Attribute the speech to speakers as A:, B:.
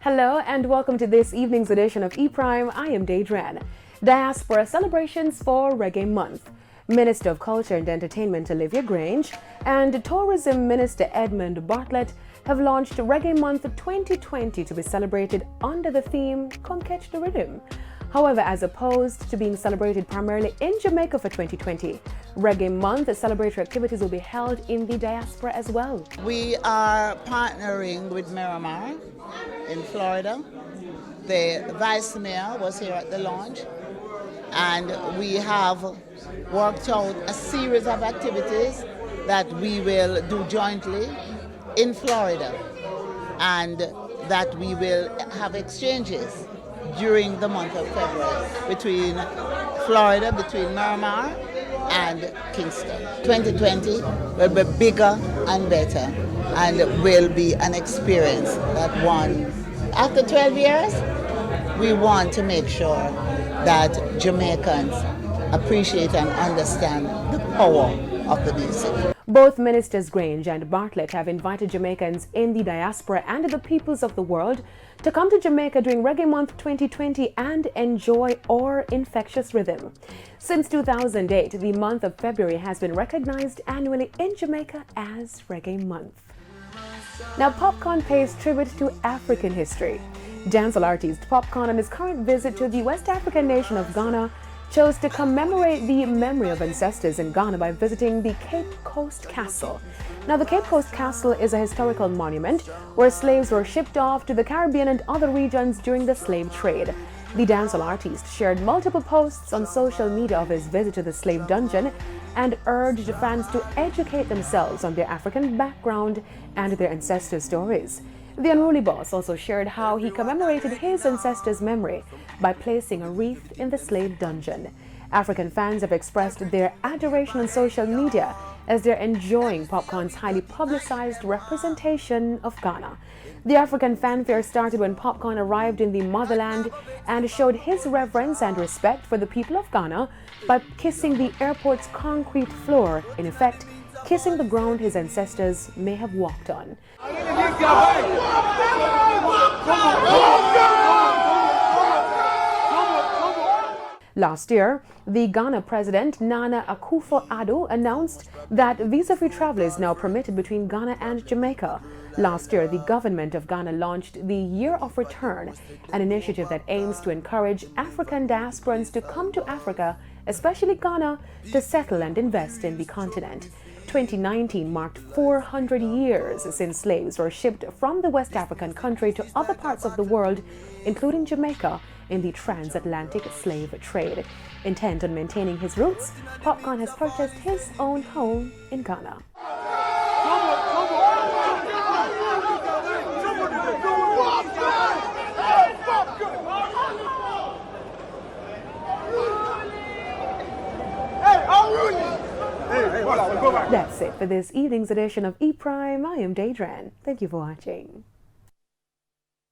A: Hello and welcome to this evening's edition of E-Prime. I am Daedran. Diaspora celebrations for Reggae Month. Minister of Culture and Entertainment Olivia Grange and Tourism Minister Edmund Bartlett have launched Reggae Month 2020 to be celebrated under the theme Come Catch the Rhythm. However, as opposed to being celebrated primarily in Jamaica for 2020, Reggae Month celebratory activities will be held in the diaspora as well.
B: We are partnering with Miramar in Florida. The Vice Mayor was here at the launch, and we have worked out a series of activities that we will do jointly in Florida, and that we will have exchanges during the month of February between Florida, between Miramar and Kingston. 2020 will be bigger and better and will be an experience that one. After 12 years, we want to make sure that Jamaicans appreciate and understand the power of the music.
A: Both Ministers Grange and Bartlett have invited Jamaicans in the diaspora and the peoples of the world to come to Jamaica during Reggae Month 2020 and enjoy our infectious rhythm. Since 2008, the month of February has been recognized annually in Jamaica as Reggae Month. Now, Popcorn pays tribute to African history. Dancehall artist Popcorn, on his current visit to the West African nation of Ghana, chose to commemorate the memory of ancestors in Ghana by visiting the Cape Coast Castle. Now, the Cape Coast Castle is a historical monument where slaves were shipped off to the Caribbean and other regions during the slave trade. The dancehall artist shared multiple posts on social media of his visit to the slave dungeon and urged fans to educate themselves on their African background and their ancestors' stories. The Unruly Boss also shared how he commemorated his ancestors' memory by placing a wreath in the slave dungeon. African fans have expressed their adoration on social media as they're enjoying Popcorn's highly publicized representation of Ghana. The African fanfare started when Popcorn arrived in the motherland and showed his reverence and respect for the people of Ghana by kissing the airport's concrete floor, in effect, kissing the ground his ancestors may have walked on. Last year, the Ghana president, Nana Akufo-Addo, announced that visa-free travel is now permitted between Ghana and Jamaica. Last year, the government of Ghana launched the Year of Return, an initiative that aims to encourage African diasporans to come to Africa, especially Ghana, to settle and invest in the continent. 2019 marked 400 years since slaves were shipped from the West African country to other parts of the world, including Jamaica, in the transatlantic slave trade. Intent on maintaining his roots, Popcorn has purchased his own home in Ghana. That's it for this evening's edition of E-Prime. I am Daedran. Thank you for watching.